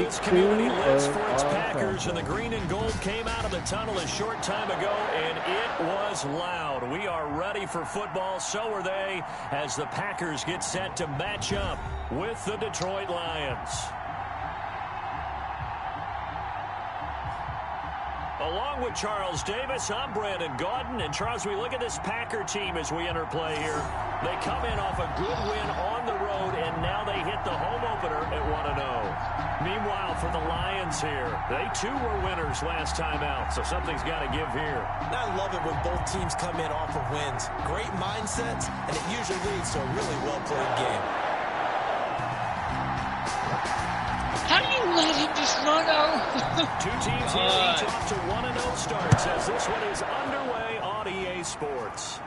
This community lives for its Packers, and the green and gold came out of the tunnel a short time ago, and it was loud. We are ready for football, so are they, as the Packers get set to match up with the Detroit Lions. Along with Charles Davis, I'm Brandon Gaudin. And, Charles, we look at this Packer team as we interplay here. They come in off a good win on the road, and now they hit the home opener at 1-0. Meanwhile, for the Lions here, they, too, were winners last time out, so something's got to give here. I love it when both teams come in off of wins. Great mindsets, and it usually leads to a really well-played game. How do you let him just run out? Two teams here each off to 1-0 starts as this one is underway on EA Sports.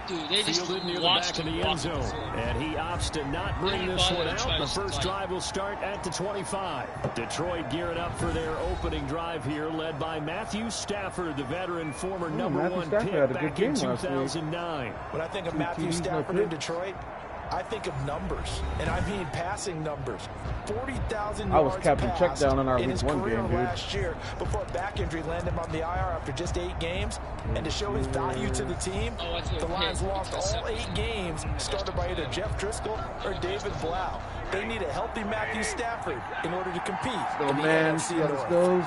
Dude, they just Fielded near the back of the end zone. And he opts to not bring this one out. The first drive will start at the 25. Detroit gearing up for their opening drive here, led by Matthew Stafford, the veteran, former number one pick back in 2009. When I think of Matthew Stafford in Detroit, I think of numbers, and I mean passing numbers. 40,000 yards I was Captain Checkdown in our his Week 1 career game, dude. last year before a back injury landed him on the IR after just 8 games. And to show his value to the team, the Lions lost all 8 games, started by either Jeff Driscoll or David Blau. They need a healthy Matthew Stafford in order to compete. Oh man, see how this goes.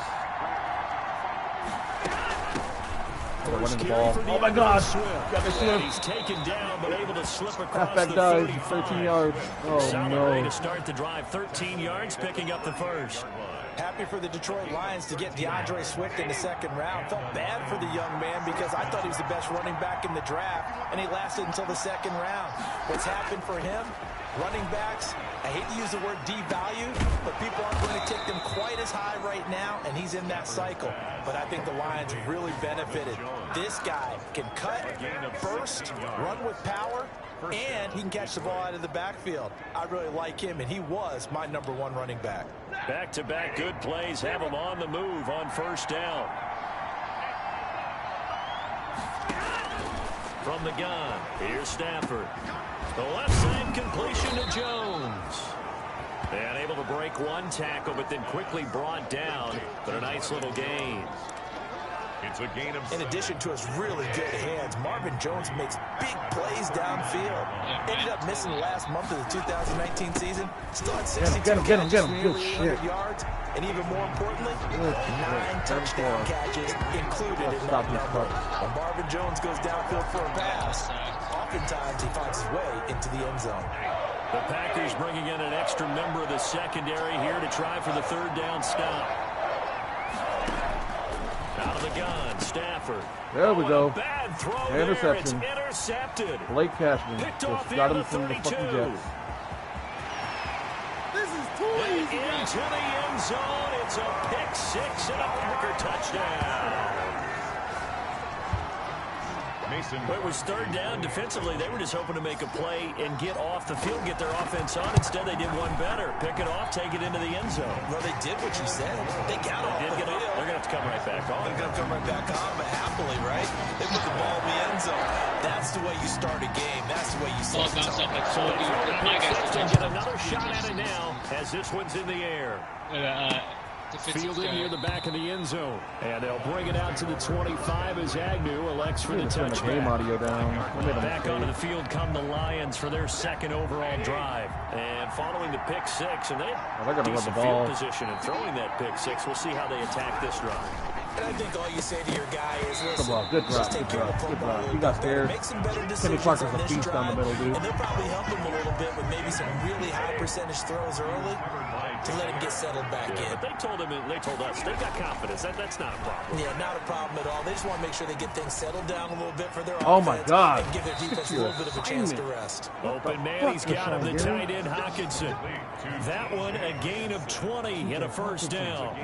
Running the ball. Oh my gosh! Got the slip. He's taken down, but able to slip across Halfback the dives, 35. 13 yards. Oh Solid way no. to start the drive, 13 yards, picking up the first. Happy for the Detroit Lions to get DeAndre Swift in the second round. Felt bad for the young man because I thought he was the best running back in the draft, and he lasted until the second round. What's happened for him? Running backs, I hate to use the word devalued, but people aren't going to take them quite as high right now, and he's in that cycle. But I think the Lions really benefited. This guy can cut, burst, run with power, and he can catch the ball out of the backfield. I really like him, and he was my number 1 running back. Back-to-back good plays have him on the move on first down. From the gun, here's Stafford. The left side completion to Jones. And able to break one tackle, but then quickly brought down. But a nice little gain. It's a gain of... In addition to his really good hands, Marvin Jones makes big plays downfield. Ended up missing the last month of the 2019 season. Still had 62 catches for nearly 800 yards. And even more importantly, 9 touchdown catches included in that number. When Marvin Jones goes downfield for a pass, oftentimes he finds his way into the end zone. The Packers bringing in an extra member of the secondary here to try for the third down stop. Out of the gun, Stafford. There we go. Bad throw Interception. there. It's intercepted. Blake Cashman Picked just off got near him from the fucking Jets. This is too easy. Into the end zone. It's a pick 6 and a Packer touchdown. It was third down. Defensively, they were just hoping to make a play and get off the field, get their offense on. Instead, they did one better. Pick it off, take it into the end zone. Well, they did what you said. They got off the field. They're going to have to come right back on. They're going to come right back on, but happily, right? They put the ball in the end zone. That's the way you start a game. That's the way you set the tone. So they throw the pick 6 and get another shot at it now as this one's in the air. Fielded near the back of the end zone. And they'll bring it out to the 25 as Agnew elects for the touchback. Game audio down. Back onto the field come the Lions for their second overall drive. And following the pick 6, and they they're gonna run the ball. field position and throwing that pick 6. We'll see how they attack this drive. And I think all you say to your guy is, listen, Good drive, just take care of the good football. drive. He got scared. Make some better Kenny decisions Clark on was a this beast down the drive, middle, dude. and they'll probably help him a little bit with maybe some really high percentage throws early to let him get settled back in. But they told us they got confidence. That's not a problem. Yeah, not a problem at all. They just want to make sure they get things settled down a little bit for their Oh my offense God. and give their defense a little bit of a chance to rest. Open man, he's got him, the tight end Hawkinson. That one, a gain of 20 and a first down.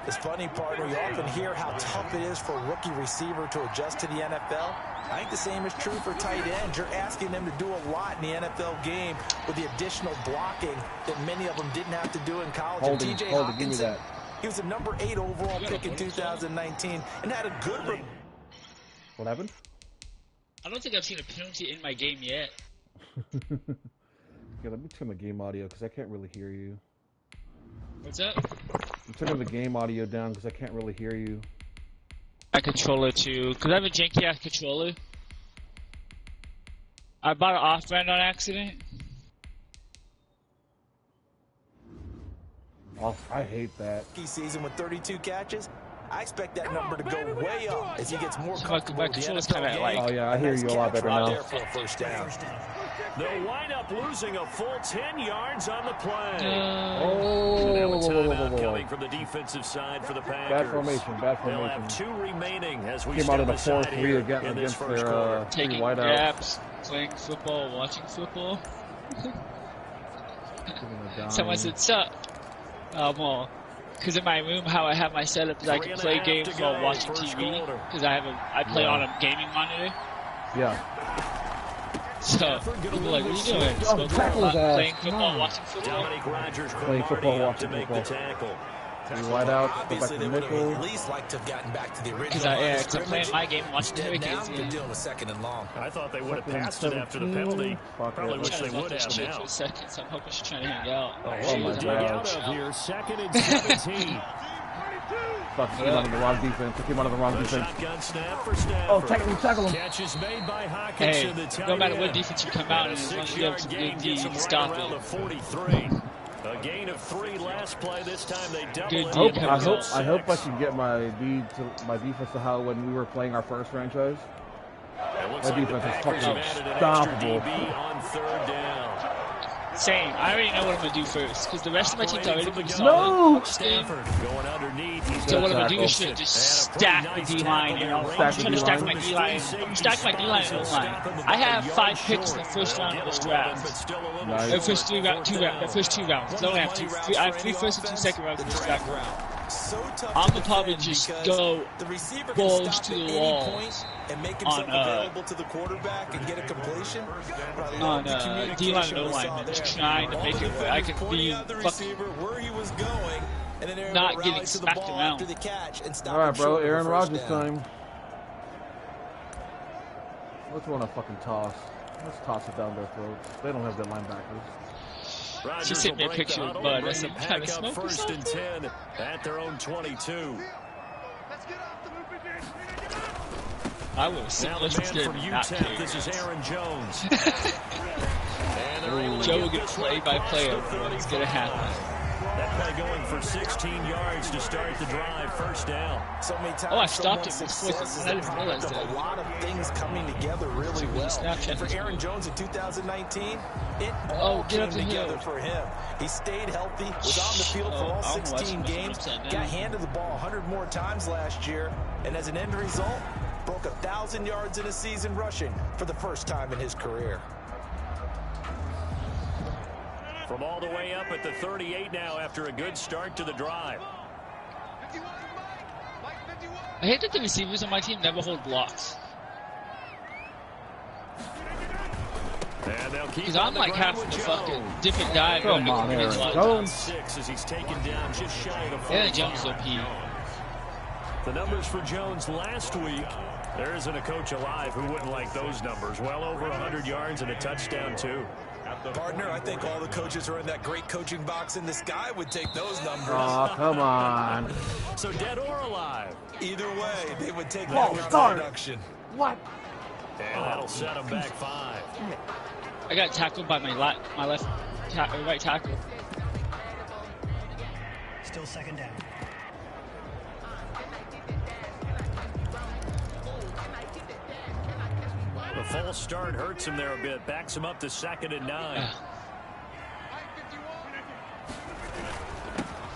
This funny part, where you often hear how tough it is for a rookie receiver to adjust to the NFL. I think the same is true for tight ends. You're asking them to do a lot in the NFL game with the additional blocking that many of them didn't have to do in college. And TJ Hawkinson, he was a number 8 overall pick in 2019 and had a good... What happened? I don't think I've seen a penalty in my game yet. Yeah, let me turn my game audio because I can't really hear you. What's up? I'm turning the game audio down because I can't really hear you. My controller too, because I have a janky ass controller. I bought an off-brand on accident. Oh, I hate that. Season with 32 catches. I expect that number to go way up as he gets more comfortable with the controller's NFL kinda game. like- Oh yeah, I hear you a lot better Right now. there for a first down. They'll wind up losing a full 10 yards on the play. So now a Oh, timeout coming from the defensive side for the Packers. bad formation, bad They'll have formation. 2 remaining as we Came out of the step aside 4-3 here again in this against first their quarter. three Taking wideouts. gaps, playing football, watching football. Someone said, sup? Well, because in my room, how I have my setup is I can play games while watching TV. Because I play on a gaming monitor. Yeah. So, people are like, what are you doing? Oh, tackle his ass. Playing football, No. watching football? Dominic Rodgers Playing football, Cromartie up watching to make football. the tackle. Three wideouts, go back Obviously, to they would have nickel. at least liked to have gotten back to the original. Because I'm playing my game and watching the Instead, now Hurricanes. they're dealing with second and long. I thought they would have Second and passed it after the penalty. 17. Fuck Probably it. wish they would have For now. a second, so I'm hoping she's trying to hang out. Oh, Oh what my we dig God. out of here, 2nd and 17. Fuck, came out of the wrong defense. It came out of the wrong The defense. shotgun snap for Stafford. Oh, tackle him. Catch is made by Hey, Hawkinson, the tight no matter end. what defense you come out And in, a as long as you have 6-yard some gain good gets D, them right stop around the it. 43. A gain of 3 last play. This time they double Good it. D. I hope I can get my defense to how when we were playing our first franchise. It looks My like the defense is Packers fucking have added an extra unstoppable. DB on 3rd down. Same. I already know what I'm going to do first. Because the rest of my team's already Operating pretty from the solid. No! Stafford going underneath. He's So what I'm going to do tackle. is should just stack the D-line. You know, I'm Stack the trying to stack D-line. my D-line. Stack my D-line and O-line. I have 5 picks in the first round of this draft. Nice. The first 2 rounds. The first 2 rounds. I only have 2. I have 3 first and 2 second rounds in this draft. So tough I'm to gonna probably defend just because go the receiver balls can stop to at the any wall point and make himself on, available to the quarterback and get a completion. But I on, love the D-line communication and we saw O-line, just there. trying to All make the it where I defenders can pointing be out the fucking receiver where he was going, and then they're not able to getting rally to the smacked ball around. after the catch and stop All right, him bro. short of a Aaron first Rodgers down. time. Let's run a fucking toss. Let's toss it down their throats. They don't have good linebackers. Rodgers She sent me a will break picture the of huddle Bud. and That's bring some the kind of pack up smoke or 1st and something? 10 at their own 22. I was Now the sitting man from not UTEP, caring. this is Aaron Jones. And they're able to Joe get will get this one play-by-play across the of what's going to 35. happen. That play going for 16 yards to start the drive, 1st down. So many times, Oh, I stopped someone's it before success is I didn't a realize product of that. a lot of things coming together really well. Snapchat And for this Aaron one. Jones in 2019, it all get up came the hill. together for him. He stayed healthy, was on the field for all I'm watching 16 this games, upside down. got handed the ball 100 more times last year, and as an end result, broke 1,000 yards in a season rushing for the first time in his career. From all the way up at the 38 now after a good start to the drive. I hate that the receivers on my team never hold blocks. And they'll keep Because on I'm the like ground half with the Jones. fucking different guy. Come on, Aaron Jones. 6 as he's taken down just shy of the 40. Aaron Jones is OP. The numbers for Jones last week. There isn't a coach alive who wouldn't like those numbers. Well over 100 yards and a touchdown, too. Partner, I think all the coaches are in that great coaching box in the sky would take those numbers. Oh, come on. So dead or alive. Either way, they would take that False kind of start. production. What? And that'll set him back 5. I got tackled by my right tackle. Still 2nd down. The false start hurts him there a bit. Backs him up to 2nd and 9.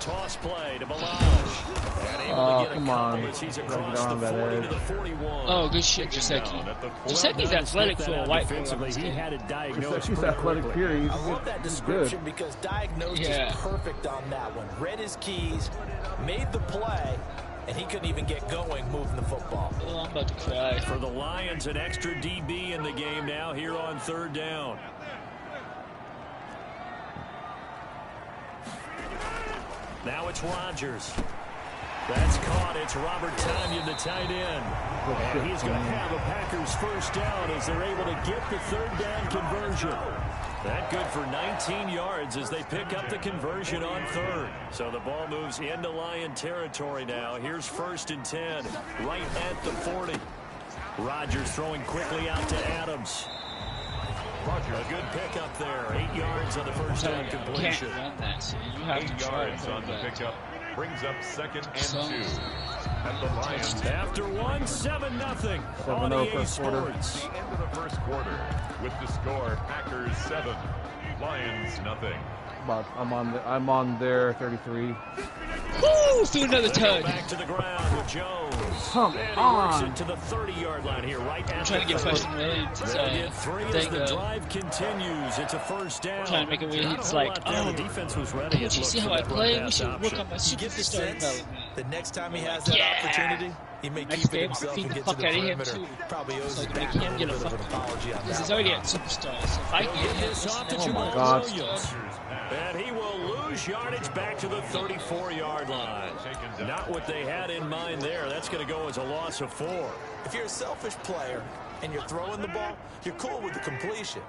Toss play to Balaj. And able to get a come couple on. as he's Gotta across get the on that 40 to edge. the 41. Oh, good shit, Jaceki. Jaseki's athletic for a white boy. He had it diagnosed She's pretty athletic, quickly. period. I love that He's description good. because diagnosed Yeah. is perfect on that one. Read his keys, made the play, and he couldn't even get going moving the football. Oh, I'm about to cry. For the Lions, an extra DB in the game now here on 3rd down. Now it's Rodgers. That's caught. It's Robert Tonyan, the tight end. And he's going to have a Packers 1st down as they're able to get the 3rd down conversion. That good for 19 yards as they pick up the conversion on 3rd. So the ball moves into Lion territory now. Here's 1st and 10, right at the 40. Rodgers throwing quickly out to Adams. A good pickup there. 8 yards on the first down completion. You can't run that, so you have 8 to try yards on the pickup. Brings up 2nd and 2. And the Lions. After 1, 7-0 on EA Sports. The end of the first quarter with the score Packers 7, Lions nothing. But I'm on their 33. Woo! Threw another tug. Back to the ground with Jones. Come and he on. works it to the 30-yard line here, right at I'm trying to get Preston Williams to get 3 as the drive continues. It's a first down. Trying to make it where he's like, the defense was ready. Coach, you see how I play? We should work on my superstar development. The next time he has that opportunity, he may keep it himself and get to the perimeter. Probably owes his back a little bit of an apology on that. Because he's already at superstar. So if I can get him, Oh my God. And he will lose yardage back to the 34-yard line. Not what they had in mind there. That's going to go as a loss of 4. If you're a selfish player and you're throwing the ball, you're cool with the completion.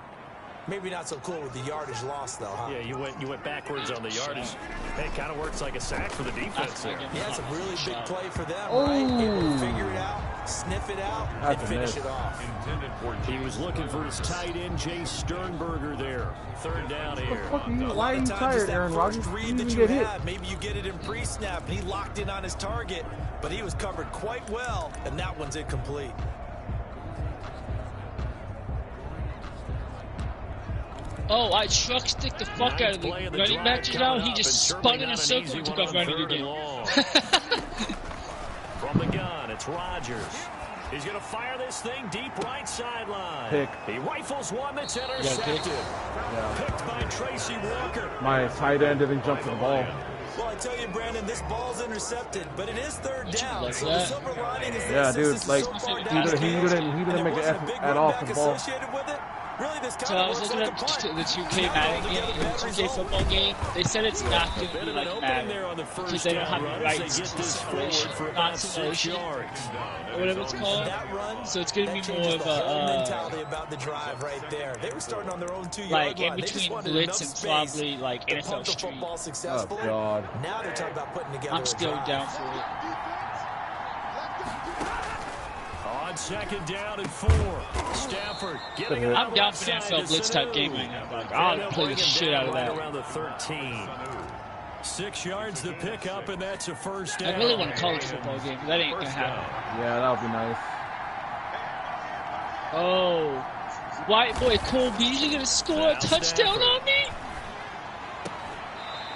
Maybe not so cool with the yardage loss, though, huh? Yeah, you went backwards on the yardage. It kind of works like a sack for the defense there. Yeah, it's a really big play for them, right? Able to figure it out, sniff it out, and finish it off. He was looking for his tight end, Jay Sternberger there. 3rd down here. Why are you tired, Aaron Rodgers? Read that you have. Maybe you get it in pre-snap, and he locked in on his target, but he was covered quite well, and that one's incomplete. Oh, I truck stick the fuck out of the running back just now. He just spun in a circle and took off running again. From the gun, it's Rodgers. He's going to fire this thing deep right sideline. Pick. He rifles one that's intercepted. Picked by Tracy Walker. My tight end didn't jump to the ball. Well, I tell you, Brandon, this ball's intercepted, but it is 3rd down. So the silver lining is this. Yeah, dude, this like, so far he down didn't make an effort at all for the ball. With it. Really, this So I was looking at the 2K Madden game, the 2K football game. They said it's not going to be like Madden because they don't have the rights to simulation, not simulation, or whatever it's called. So it's going to be more of a mentality about the drive right there. They were starting on their own 2-yard like line. in between blitz and probably like NFL Street. Oh God! Now they're talking about putting together. I'm still down for it. On 2nd down and 4. Stafford getting it. I'm down for an NFL blitz type game right now. Like, I'll play the shit out of that. Around the 13. 6 yards the pickup, and that's a 1st down. I really want a college football game, but that ain't gonna happen. Yeah, that would be nice. Oh, white boy Cole Beasley gonna score a touchdown on me?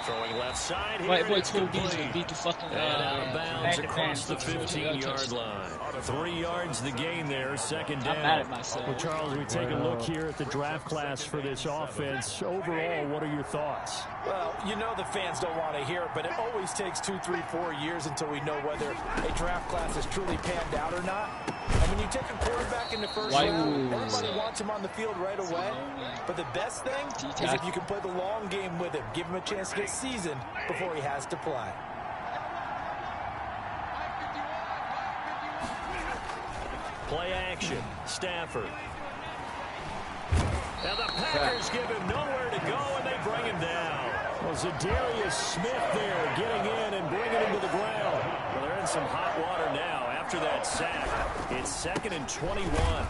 Throwing left side here. White boy Cole Beasley beat the fucking out of bounds across the 15-yard line. 3 yards the gain there, 2nd down. I'm mad at myself. Well, Charles, we take a look here at the draft class for this offense. Overall, what are your thoughts? Well, you know the fans don't want to hear it, but it always takes 2, 3, 4 years until we know whether a draft class has truly panned out or not. And when you take a quarterback in the first round, everybody wants him on the field right away. But the best thing is if you can play the long game with him, give him a chance to get seasoned before he has to play. Play action, Stafford. And the Packers give him nowhere to go, and they bring him down. Well, Zadarius Smith there getting in and bringing him to the ground. Well, they're in some hot water now after that sack. It's 2nd and 21.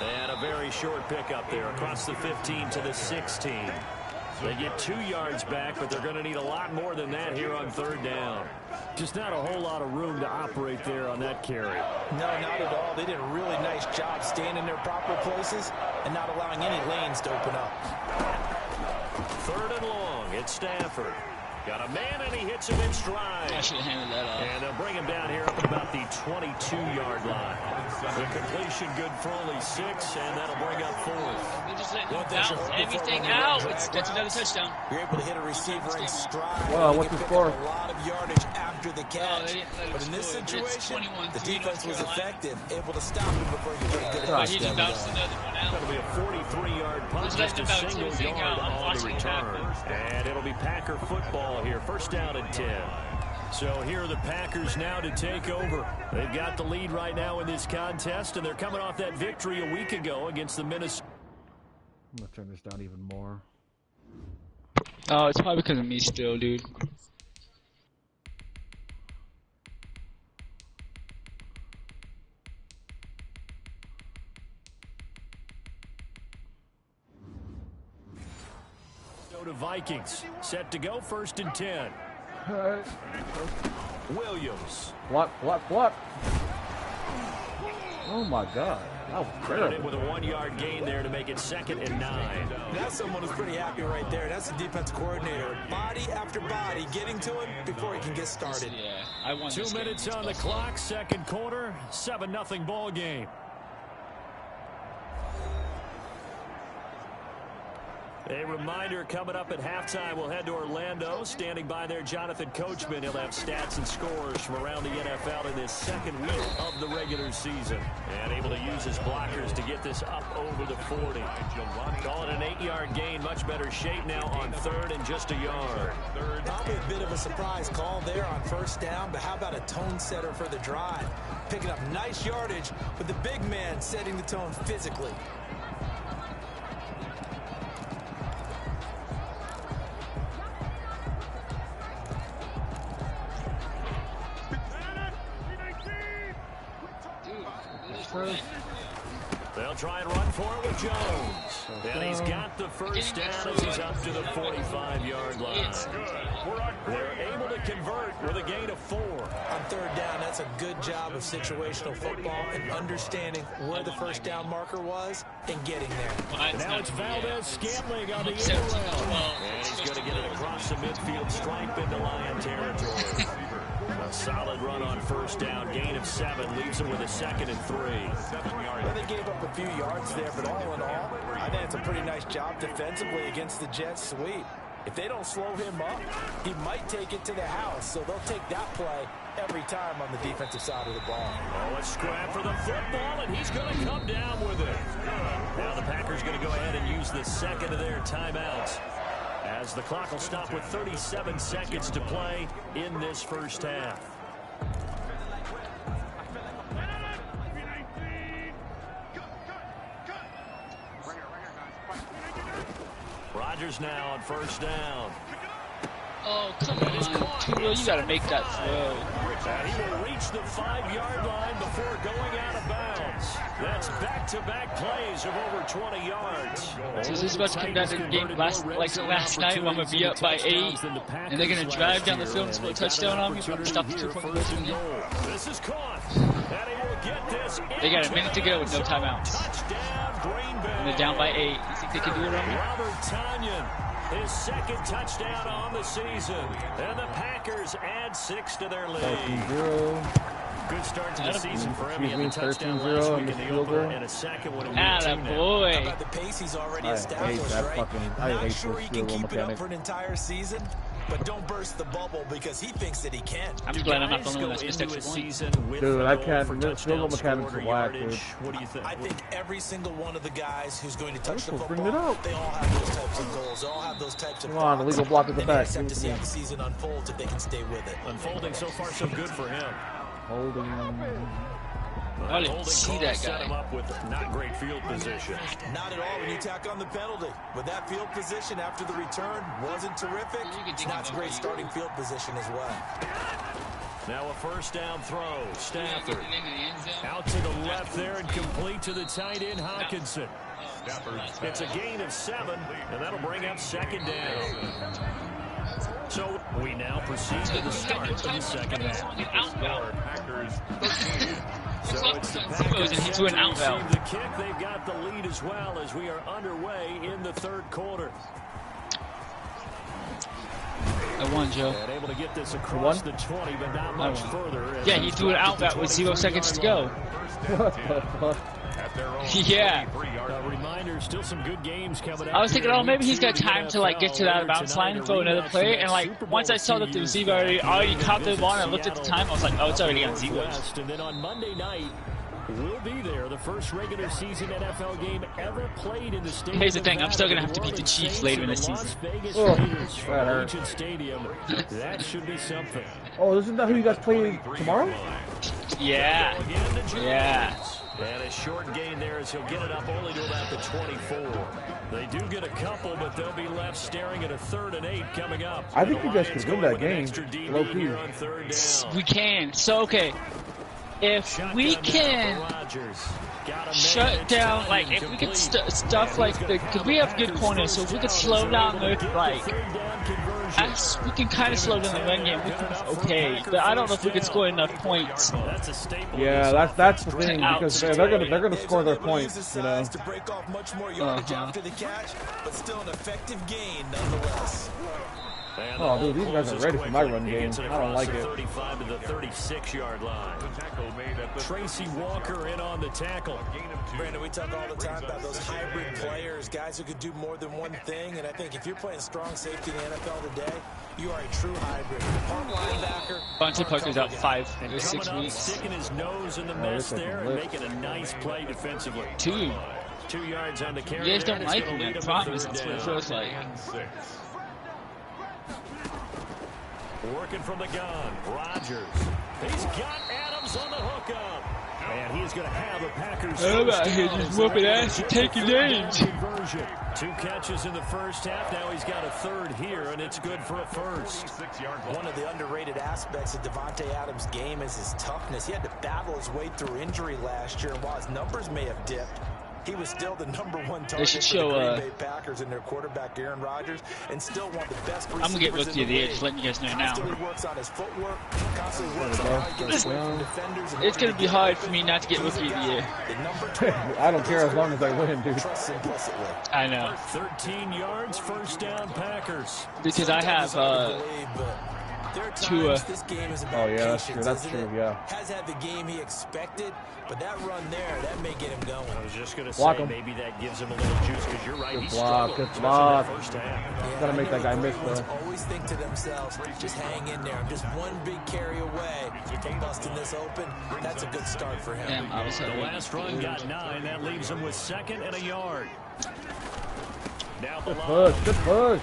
And a very short pickup there across the 15 to the 16. They get 2 yards back, but they're going to need a lot more than that here on 3rd down. Just not a whole lot of room to operate there on that carry. No, not at all. They did a really nice job staying in their proper places and not allowing any lanes to open up. 3rd and long. It's Stafford. Got a man, and he hits him in stride. I should have handed that off. And they'll bring him down here up at about the 22-yard line. The completion good for only 6, and that'll bring up 4th. They're just letting him bounce everything out. That's another touchdown. You're able to hit a receiver in stride. Well, what's the score? A lot of yardage after the catch. But in this situation, the defense was effective, able to stop him before he could get a good But he just bounced another one out. That'll be a 43-yard punt, just a single yard on the return. And it'll be Packer football here. 1st down and 10. So here are the Packers now to take over. They've got the lead right now in this contest, and they're coming off that victory a week ago against the Minnesota. I'm gonna turn this down even more. Oh, it's probably because of me still, dude. Go to Vikings. Set to go, 1st and 10. Williams. Block. Oh my God. That was terrible. With a 1-yard gain there to make it 2nd and 9. That's someone who's pretty happy right there. That's the defense coordinator. Body after body getting to him before he can get started. Yeah, I won 2 minutes on the clock, 2nd quarter, 7-0 ball game. A reminder, coming up at halftime, we'll head to Orlando. Standing by there, Jonathan Coachman. He'll have stats and scores from around the NFL in this 2nd week of the regular season. And able to use his blockers to get this up over the 40. Calling an 8-yard gain, much better shape now on 3rd and just a yard. Probably a bit of a surprise call there on 1st down, but how about a tone setter for the drive? Picking up nice yardage with the big man setting the tone physically. They'll try and run for it with Jones. And he's got the 1st down as he's up to the 45-yard line. They're able to convert with a gain of 4. On 3rd down, that's a good job of situational football and understanding where the 1st down marker was and getting there. Now it's Valdez-Scantling on the end around. And he's going to get it across the midfield stripe into Lion territory. A solid run on 1st down, gain of 7, leaves him with a 2nd and 3. Well, they gave up a few yards there, but all in all, I think it's a pretty nice job defensively against the Jets sweep. If they don't slow him up, he might take it to the house, so they'll take that play every time on the defensive side of the ball. Oh, a scrap for the football, and he's going to come down with it. Now the Packers going to go ahead and use the 2nd of their timeouts, as the clock will stop with 37 seconds to play in this 1st half. Rodgers now on 1st down. Oh, come on. Tua, you got to make that throw. And he will reach the 5-yard line before going out of bounds. That's back-to-back plays of over 20 yards. So is this about to come down to the game last night when I'm going to be up by 8, and they're going to drive down the field and score a touchdown on me for the stop the 2-point conversion? This is caught. And he will get this. They got a minute to go with no timeouts. Touchdown, Green Bay. And they're down by 8. You think they can do it on me? Robert Tonyan, his 2nd touchdown on the season. And the Packers add 6 to their lead. 13-0. Good start to the season for him. He had the touchdown last week in the opener and a 2nd one. Attaboy. How about the pace he's already established, right? Not sure he can keep it up for an entire season, but don't burst the bubble because he thinks that he can. I'm glad I'm not the only one that's missed extra points. Dude, I can't. Field goal mechanics are whack, dude. What do you think? I think every single one of the guys who's going to touch the Bring it football, out. they all have those types of goals. They all have those types of Come on, the legal block at the back. back. Just have to see how the season unfolds if they can stay with it. Unfolding so far so good for him. Holding. I didn't see that Set him guy. up with not great field position. Not at all when you tack on the penalty. But that field position after the return wasn't terrific. Not great starting field position as well. Now a 1st down throw. Stafford out to the left there and complete to the tight end Hawkinson. It's a gain of 7, and that'll bring up 2nd down. So we now proceed to the start of the 2nd half. Packers So it's the Packers to an outbound. receive the kick. They've got the lead as well as we are underway in the 3rd quarter. I won, Joe. And able to get this across the 20, but not much further. Yeah, he threw it out that with 0 seconds to go. What the fuck? Yeah. A reminder, still some good games coming up. I was thinking, here oh, in maybe week he's got 2 of the time to like get to NFL. that bounce line and throw another play. And like once I saw that the receiver already caught the ball and I looked at the time, I was like, oh, it's already on zeros. And then on Monday night, we'll be there. The first regular season NFL game ever played in the state. Here's the thing, I'm still gonna have to beat the Chiefs later in the season. Stadium. That should be something. Oh, isn't that who you guys play tomorrow? Yeah. Yeah. And a short gain there as he'll get it up only to about the 24. They do get a couple, but they'll be left staring at a 3rd and 8 coming up. I think you guys could win that game. Low key. We can. So, okay. If we can shut down, like, if we can stuff like the, because we have good corners, so if we could slow down the, like, we can kind of slow down the run game. We can, okay, but I don't know if we could score enough points. Yeah, that's the thing, because they're gonna score their points, you know. To break off much more yardage after the catch, but still an effective gain nonetheless. Oh, dude, these guys are ready for my run game. I don't like it. 35 to the 36-yard line. Tracy Walker in on the tackle. Brandon, we talk all the time about those hybrid players, guys who could do more than one thing, and I think if you're playing strong safety in the NFL today, you are a true hybrid. Punt linebacker. Bunty Parker's out 5 or 6 weeks. Sticking his nose in the mess there and making a nice play defensively. 2 yards on the carry. You guys don't like him, I promise. That's what it feels like. Working from the gun, Rodgers. He's got Adams on the hookup. And he's going to have a Packers. I'm out here just whooping ass and taking names. 2 catches in the first half. Now he's got a 3rd here, and it's good for a 1st. One of the underrated aspects of Devontae Adams' game is his toughness. He had to battle his way through injury last year, and while his numbers may have dipped, he was still the #1 target for the Green Bay Packers and their quarterback Aaron Rodgers, and still one of the best receivers. I'm gonna get rookie of the year, just letting you guys know now. Constantly works on his footwork, constantly works on how he gets away from defenders. It's gonna be hard for me not to get rookie of the year. I don't care as long as I win, dude. I know. 13 yards, 1st down Packers. Because I have Tua. This game is about Oh yeah, that's patience, true. That's isn't true. it? Yeah. Has had the game he expected, but that run there, that may get him going. I was just going to Block say him. maybe that gives him a little juice because you're right. Good He block. struggled Good much of block. that first half. Yeah, Gotta make that guy miss, everyone's though. always think to themselves, just hang in there. I'm just one big carry away from busting this open. That's a good start for him. Damn, I was The last run got 9. That leaves him with 2nd and a yard. Now the Good push. Good push.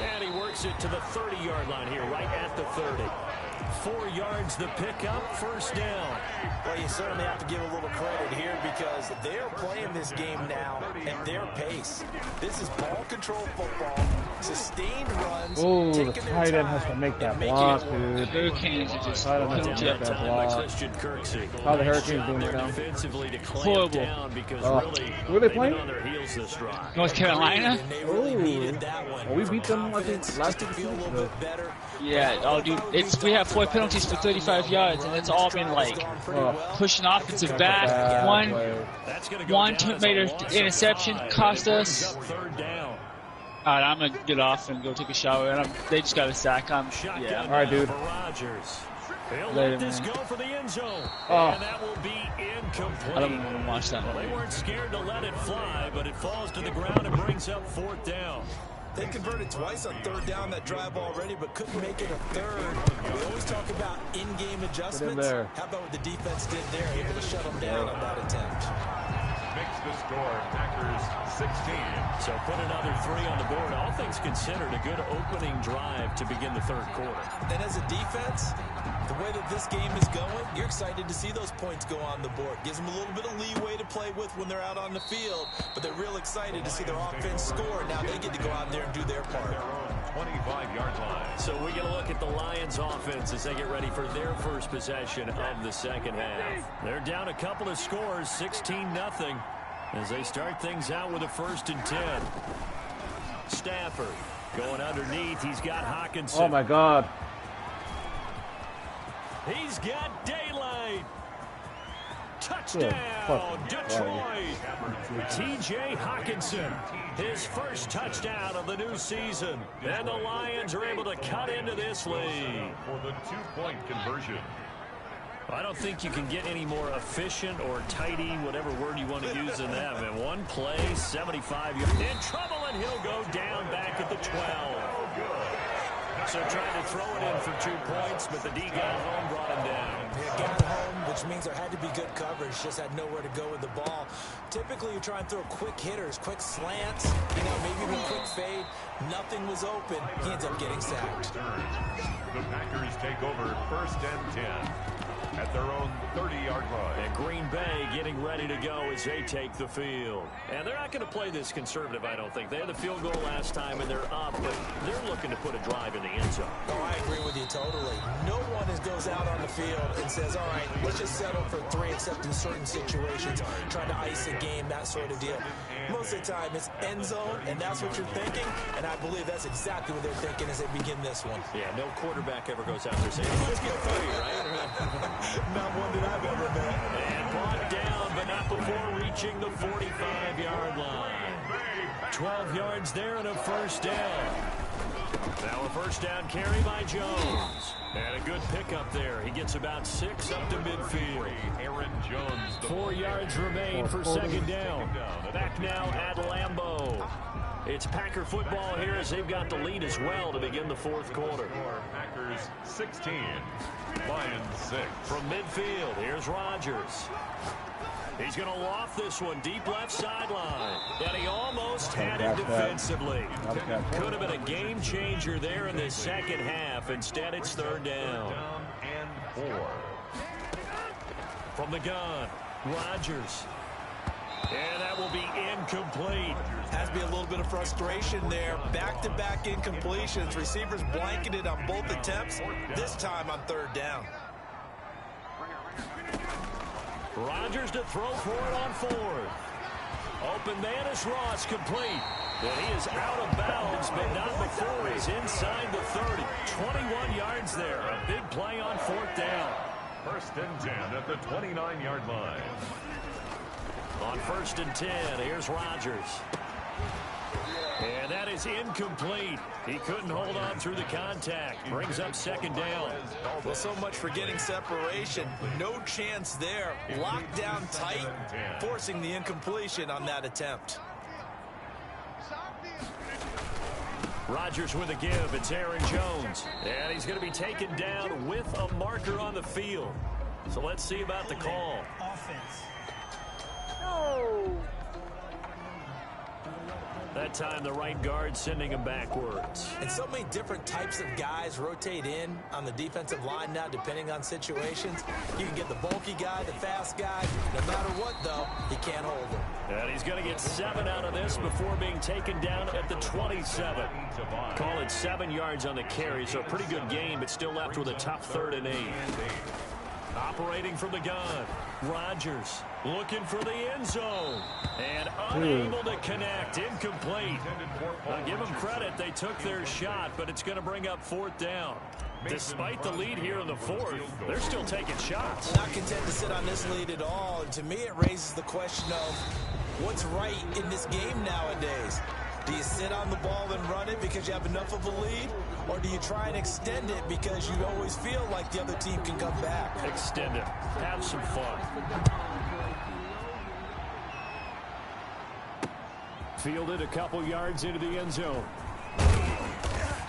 And he works it to the 30-yard line here, right at the 30. 4 yards the pickup, 1st down. Well, you certainly have to give a little credit here because they're playing this game now at their pace. This is ball control football, sustained runs. Oh, the taking their tight end time has to make that and making block, it work. dude. Hurricanes are just Tight end has to make that block. Christian Kirksey. How the Hurricanes doing right now? Defensively to clamp Horrible. down because really Who are they they've playing? been on their heels this drive. North Carolina? And they really needed that one. Well, we beat them, I think, Confidence, last just to week. feel a little bit better. Yeah, oh dude, we have 4 penalties for 35 yards, and it's all been like pushing offensive back. One made an interception, cost us. 3rd down. Alright, I'm gonna get off and go take a shower, and they just got a sack. Yeah. All right, dude. For Rodgers. He'll Later, let this man. go for the end zone. Oh. And that will be incomplete. I don't even want to watch that Well, they one. weren't scared to let it fly, but it falls to the ground and brings up 4th down. They converted twice on 3rd down that drive already, but couldn't make it a 3rd. We always talk about in-game adjustments. there. How about what the defense did there? Able to shut them down on that attempt. Makes the score Packers 16. So put another 3 on the board. All things considered, a good opening drive to begin the 3rd quarter. And as a defense, the way that this game is going, you're excited to see those points go on the board. Gives them a little bit of leeway to play with when they're out on the field, but they're real excited to see their offense score. Now they get to go out there and do their part. 25-yard line. So we get a look at the Lions offense as they get ready for their first possession of the 2nd half. They're down a couple of scores, 16-0, as they start things out with a 1st and 10. Stafford going underneath. He's got Hawkinson. Oh my God. He's got daylight. Good Touchdown, fucking Detroit. T.J. Hawkinson, his first touchdown of the new season. And the Lions are able to cut into this lead. For the 2-point conversion. I don't think you can get any more efficient or tidy, whatever word you want to use in that. And one play, 75 yards. In trouble, and he'll go down back at the 12. So trying to throw it in for 2 points, but the D got home, brought him down. Getting it home, which means there had to be good coverage. Just had nowhere to go with the ball. Typically, you try and throw quick hitters, quick slants, maybe even quick fade. Nothing was open. He ends up getting sacked. The Packers take over 1st and 10. at their own 30-yard line. And Green Bay getting ready to go as they take the field. And they're not going to play this conservative, I don't think. They had the field goal last time, and they're up, but they're looking to put a drive in the end zone. Oh, I agree with you totally. No one goes out on the field and says, all right, let's just settle for 3, except in certain situations, trying to ice a game, that sort of deal. Most of the time, it's end zone, and that's what you're thinking, and I believe that's exactly what they're thinking as they begin this one. Yeah, no quarterback ever goes out there saying, let's get 30, right? Not one that I've ever met. And brought down, but not before reaching the 45-yard line. 12 yards there and a first down. Now a first down carry by Jones. And a good pickup there. He gets about 6 up to midfield. Aaron Jones. 4 yards remain for second down. Back now at Lambeau. It's Packer football here as they've got the lead as well to begin the fourth quarter. Packers 16, Lions 6. From midfield, here's Rodgers. He's going to loft this one deep left sideline. And he almost had it defensively. Could have been a game changer there in the second half. Instead, it's third down. And 4. From the gun, Rodgers. And that will be incomplete. Has to be a little bit of frustration there. Back-to-back incompletions. Receivers blanketed on both attempts, this time on third down. Rodgers to throw for it on fourth. Open man is Ross, complete. And he is out of bounds, but not before he's inside the 30. 21 yards there. A big play on fourth down. First and 10 at the 29-yard line. On first and 10, here's Rodgers. And that is incomplete. He couldn't hold on through the contact. Brings up second down. Well, so much for getting separation. No chance there. Locked down tight, forcing the incompletion on that attempt. Rodgers with a give. It's Aaron Jones. And he's going to be taken down with a marker on the field. So let's see about the call. Offense. That time the right guard sending him backwards. And so many different types of guys rotate in on the defensive line now, depending on situations. You can get the bulky guy, the fast guy. No matter what, though, you can't hold him. And he's going to get 7 out of this before being taken down at the 27. Call it 7 yards on the carry, so a pretty good game, but still left with a tough 3rd and 8. Operating from the gun, Rodgers looking for the end zone and unable to connect. Incomplete. I'll give them credit. They took their shot, but it's going to bring up fourth down. Despite the lead here in the fourth, they're still taking shots. Not content to sit on this lead at all. And to me, it raises the question of what's right in this game nowadays. Do you sit on the ball and run it because you have enough of a lead? Or do you try and extend it because you always feel like the other team can come back? Extend it. Have some fun. Fielded a couple yards into the end zone.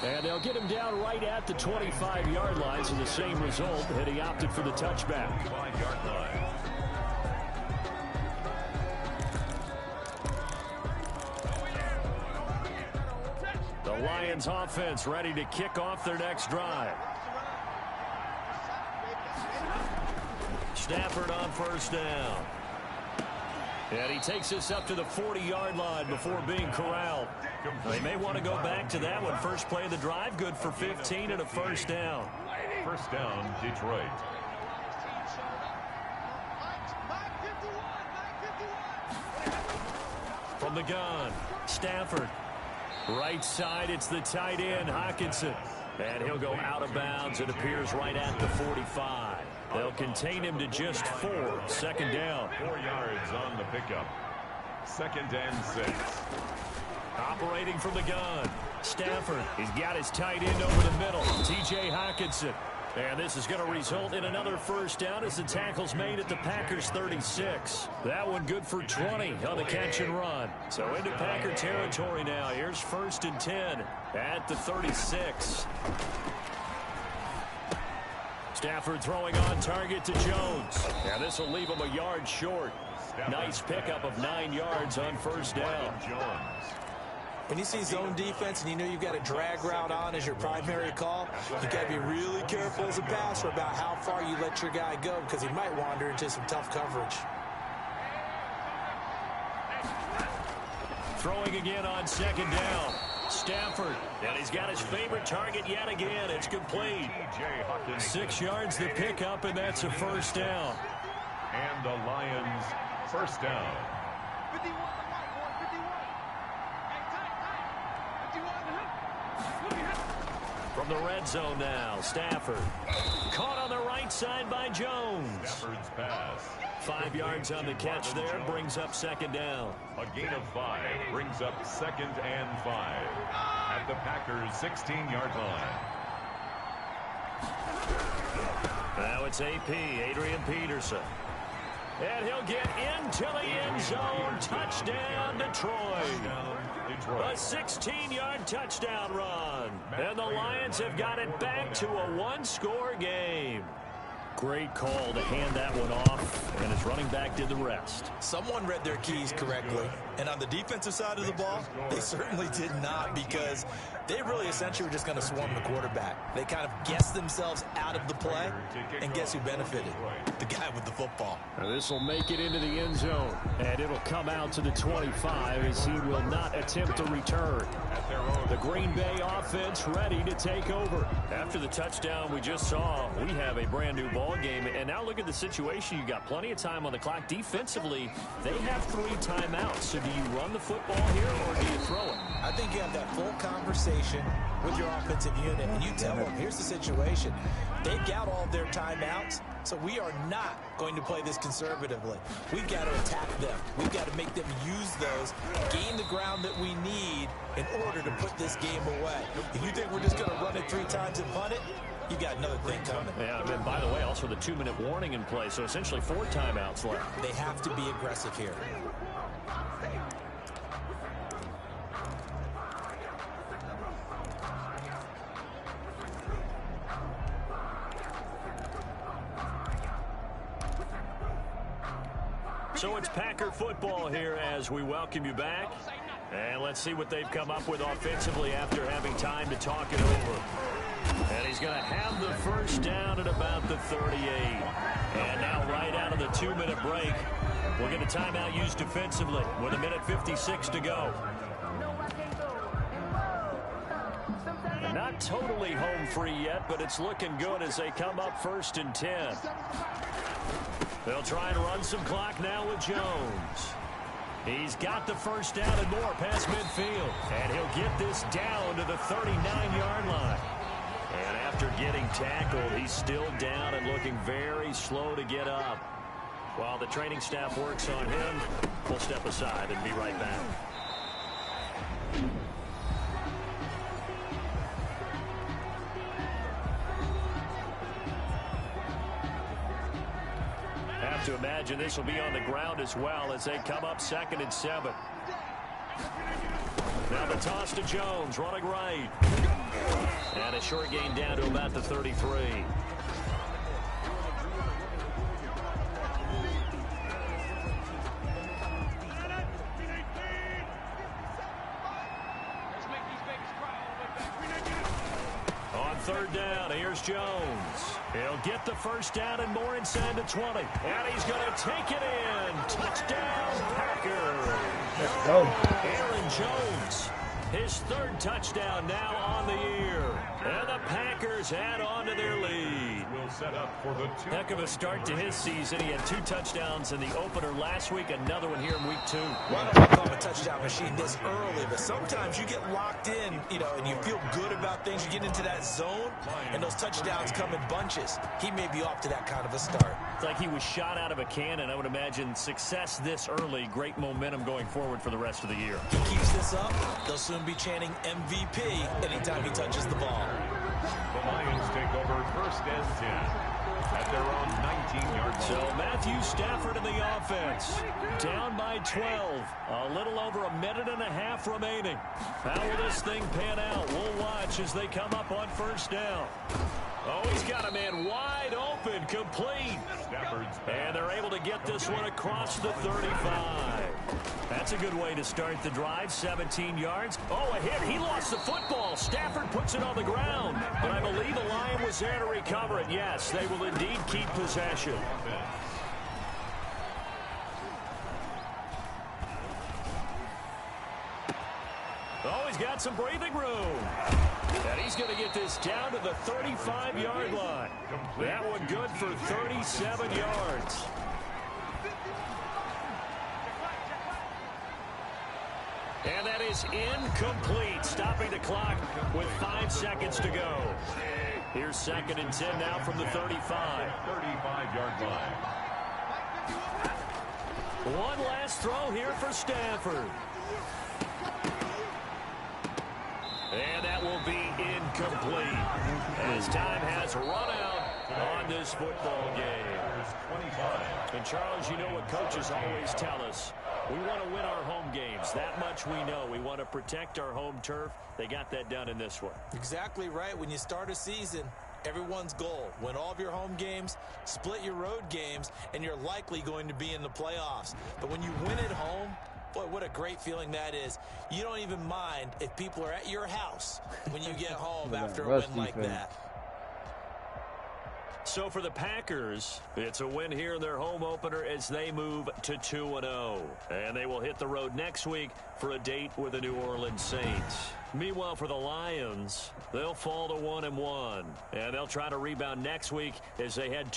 And they'll get him down right at the 25-yard line, so the same result, and he opted for the touchback. 5-yard line. The Lions offense ready to kick off their next drive. Stafford on first down. And he takes us up to the 40-yard line before being corralled. They may want to go back to that one. First play of the drive, good for 15 and a first down. First down, Detroit. From the gun, Stafford. Right side, it's the tight end, Hockenson. And he'll go out of bounds. It appears right at the 45. They'll contain him to just 4. Second down. 4 yards on the pickup. Second and 6. Operating from the gun, Stafford. He's got his tight end over the middle, T.J. Hockenson. And this is going to result in another first down as the tackle's made at the Packers 36. That one good for 20 on the catch and run. So into Packer territory now. Here's first and 10 at the 36. Stafford throwing on target to Jones. Now this will leave him a yard short. Nice pickup of 9 yards on first down. When you see zone defense and you know you've got a drag route on as your primary call, you got to be really careful as a passer about how far you let your guy go because he might wander into some tough coverage. Throwing again on second down. Stafford, and he's got his favorite target yet again. It's complete. 6 yards the pickup, and that's a first down. And the Lions first down. From the red zone now, Stafford. Caught on the right side by Jones. Stafford's pass. 5 yards on the catch there, brings up second down. A gain of 5 brings up 2nd and 5 at the Packers' 16-yard line. Now it's AP, Adrian Peterson. And he'll get into the end zone. Touchdown, Detroit. A 16-yard touchdown run. And the Lions have got it back to a one-score game. Great call to hand that one off, and his running back did the rest. Someone read their keys correctly, and on the defensive side of the ball, they certainly did not, because they really essentially were just going to swarm the quarterback. They kind of guessed themselves out of the play, and guess who benefited? The guy with the football. Now this will make it into the end zone, and it'll come out to the 25 as he will not attempt to return. The Green Bay offense ready to take over. After the touchdown we just saw, we have a brand new ball game, and now look at the situation. You got plenty of time on the clock. Defensively, they have 3 timeouts. So do you run the football here, or do you throw it? I think you have that full conversation with your offensive unit, and you tell them, here's the situation. They've got all their timeouts, so we are not going to play this conservatively. We've got to attack them. We've got to make them use those, gain the ground that we need in order to put this game away. If you think we're just going to run it 3 times and punt it, you got another thing coming. Yeah, and by the way, also the 2-minute warning in play, so essentially 4 timeouts left. They have to be aggressive here. So it's Packer football here as we welcome you back. And let's see what they've come up with offensively after having time to talk it over. And he's going to have the first down at about the 38. And now right out of the 2-minute break, we'll get a timeout used defensively with 1:56 to go. And not totally home free yet, but it's looking good as they come up 1st and 10. They'll try and run some clock now with Jones. He's got the first down and more past midfield. And he'll get this down to the 39-yard line. And after getting tackled, he's still down and looking very slow to get up. While the training staff works on him, we'll step aside and be right back. Have to imagine this will be on the ground as well as they come up 2nd and 7. Now the toss to Jones, running right. And a short gain down to about the 33. On 3rd down, here's Jones. He'll get the first down and more inside the 20. And he's going to take it in. Touchdown, Packers. Let's go. Aaron Jones, his 3rd touchdown now on the year. And the Packers add on to their lead. Will set up for the Heck of a start to his season. He had 2 touchdowns in the opener last week, another one here in week 2. Well, I don't call him a touchdown machine this early, but sometimes you get locked in, and you feel good about things. You get into that zone, and those touchdowns come in bunches. He may be off to that kind of a start. It's like he was shot out of a cannon. I would imagine success this early, great momentum going forward for the rest of the year. He keeps this up, they'll soon be chanting MVP anytime he touches the ball. The Lions take over 1st and 10 at their own 19-yard line. So Matthew Stafford in the offense, down by 12. A little over a minute and a half remaining. How will this thing pan out? We'll watch as they come up on 1st down. Oh, he's got a man wide open. open, complete. Stafford's And they're able to get this one across the 35. That's a good way to start the drive, 17 yards. Oh, a hit. He lost the football. Stafford puts it on the ground. But I believe the Lion was there to recover it. Yes, they will indeed keep possession. Oh, he's got some breathing room. And he's going to get this down to the 35-yard line. That one good for 37 yards. And that is incomplete, stopping the clock with 5 seconds to go. Here's 2nd and 10 now from the 35. 35-yard line. One last throw here for Stafford. And that will be incomplete as time has run out on this football game. 25. And Charles, you know what coaches always tell us. We want to win our home games. That much we know. We want to protect our home turf. They got that done in this one. Exactly right. When you start a season, everyone's goal: win all of your home games, split your road games, and you're likely going to be in the playoffs. But when you win at home, boy, what a great feeling that is. You don't even mind if people are at your house when you get home after a win like that. So for the Packers, it's a win here in their home opener as they move to 2-0. And they will hit the road next week for a date with the New Orleans Saints. Meanwhile, for the Lions, they'll fall to 1-1. And they'll try to rebound next week as they head to